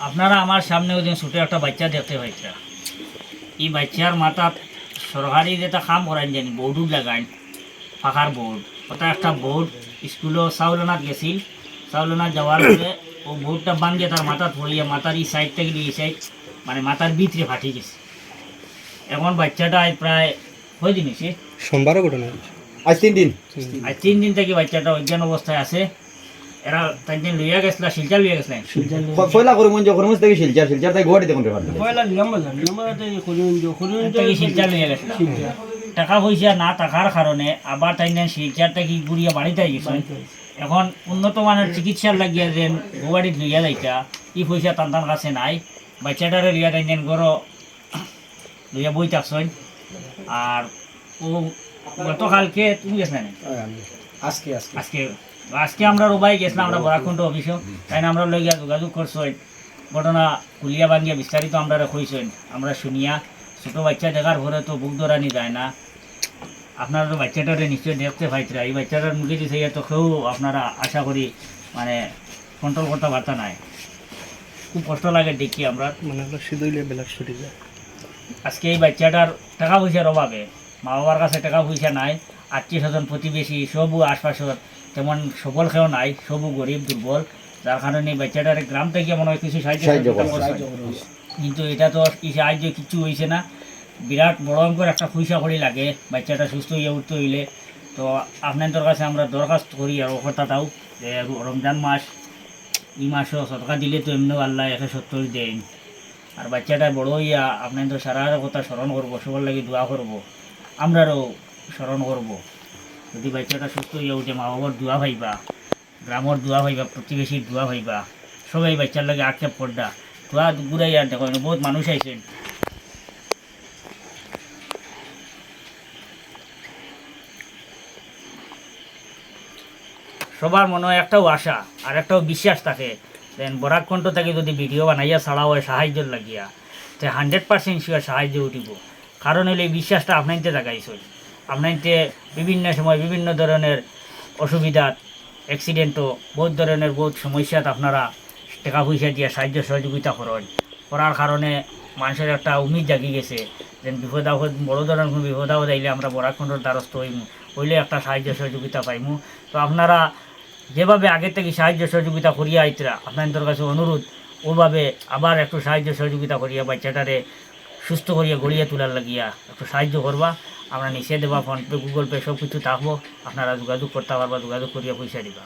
আপনারা আমার সামনে ওই দিন ছোটো একটা বাচ্চা দেখতে পাইছিলেন। এই বাচ্চার মাথা সরকারি যেটা কাম করেন জানি বোর্ডও লাগান, পাখার বোর্ড, ওটা একটা বোর্ড স্কুলও চাউলনাথ গেছিল। চাউলনাথ যাওয়ার পরে ও বোর্ডটা ভাঙিয়ে তার মাথা পড়িয়ে মাথার এই সাইড থেকে এই সাইড মানে মাথার ভিতরে ফাটি গেছে। এখন বাচ্চাটা প্রায় কয় দিন হয়েছে? সোমবারও ঘটনা আজ 3 দিন আর 3 দিন থেকে বাচ্চাটা অজ্ঞান অবস্থায় আছে। এরা তাই দিন লইয়া গেছিল, শিলচর লইয়া গেছিলেন। পয়লা করে মন যখন থেকে শিলচার তাই গোয়াটি দেখুন রে থেকে শিলচর লইয়া গেছিল। টাকা পয়সা না থাকার কারণে আবার তাই দিন শিলচর থেকে ঘুরিয়ে বাড়িতে গেছেন। এখন উন্নত মানের চিকিৎসার লাগিয়া যেন গোয়াড়িত লইয়া যাইতা ই পয়সা টান কাছে নাই। বাচ্চাটারে লইয়া তাই দিন গড় লইয়া বই থাকছেন। আর ও গতকালকে তুমি গেছ না আজকে আজকে আজকে আমরা রোবাই গেছিলাম, আমরা বরাকুণ্ড অফিসও তাই না আমরা লইয়া যোগাযোগ করছেন। ঘটনা কুলিয়া ভাঙ্গিয়া বিস্তারিত আমরা কইছেন। আমরা শুনিয়া ছোটো বাচ্চা দেখার ঘরে তো বুক ধরানি যায় না। আপনারা তো বাচ্চাটারে নিশ্চয়ই দেখতে পাইতরা, এই বাচ্চাটার মুখে দিছে তো কেউ আপনারা আশা করি মানে কন্ট্রোল করতে পারতা নাই। খুব কষ্ট লাগে দেখি আমরা। মানে সিধইলে বেলা ছুটি যায়। আজকে এই বাচ্চাটার টাকা পয়সার অভাবে মা বাবার কাছে টাকা পয়সা নাই, আত্মীয় স্বজন প্রতিবেশী সবু আশপাশত তেমন সবল কেউ নাই, সবু গরিব দুর্বল। যার কারণে এই বাচ্চাটার গ্রাম থেকে মনে হয় কিছু সাহায্য করছে। কিন্তু এটা তো কি সাহায্য কিছু হয়েছে না। বিরাট বড় অঙ্কের একটা পয়সা করি লাগে বাচ্চাটা সুস্থ হইয়া উঠতে হইলে। তো আপনাদের কাছে আমরা দরখাস্ত করি আর কথাটাও যে রমজান মাস, এই মাসও সরকার দিলে তো এমনিও আল্লাহ 170 দেন। আর বাচ্চাটা বড় হইয়া আপনাদের সারা কথা স্মরণ করবো, সবার লাগে দোয়া করবো, আমরারও স্মরণ করবো। যদি বাচ্চাটা সুস্থ হইয়া উঠে মা বাবার দোয়া ভাইবা, গ্রামের দোয়া ভাইবা, প্রতিবেশীর দোয়া ভাইবা, সবাই বাচ্চার লাগে আক্ষেপ করডা দোয়া ঘুরাই। আর দেখো বহুত মানুষ আইছেন। সবার মনে হয় একটাও আশা আর একটাও বিশ্বাস থাকে দেন বরাক কণ্ঠ থেকে যদি ভিডিও বানাইয়া ছাড়া হয় সাহায্যের লাগিয়া, তো 100% শিওর সাহায্য উঠিব। কারণ হলে এই বিশ্বাসটা আপনাইতে জাগাইছে। আপনাইতে বিভিন্ন সময় বিভিন্ন ধরনের অসুবিধা, অ্যাক্সিডেন্টও বহুত ধরনের বহুত সমস্যাত আপনারা টাকা পয়সা দিয়ে সাহায্য সহযোগিতা করার কারণে মানুষের একটা উমিদ জাগি গেছে যে বিপদ আপদ বড়ো ধরনের কোনো বিপদ আপদ আইলে আমরা বরাক কণ্ঠর দ্বারস্থ হইলে একটা সাহায্য সহযোগিতা পাইমু। তো আপনারা যেভাবে আগের থেকে সাহায্য সহযোগিতা করিয়া আইতরা, আপনাদের কাছে অনুরোধ ওভাবে আবার একটু সাহায্য সহযোগিতা করিয়া বাচ্চাটারে সুস্থ করিয়া গড়িয়া তোলার লাগিয়া একটু সাহায্য করবা। আমরা নিচে দেবা ফোনপে, গুগল পে সব কিছু থাকবো, আপনারা যোগাযোগ করতে পারবা, যোগাযোগ করিয়া পয়সা দিবা।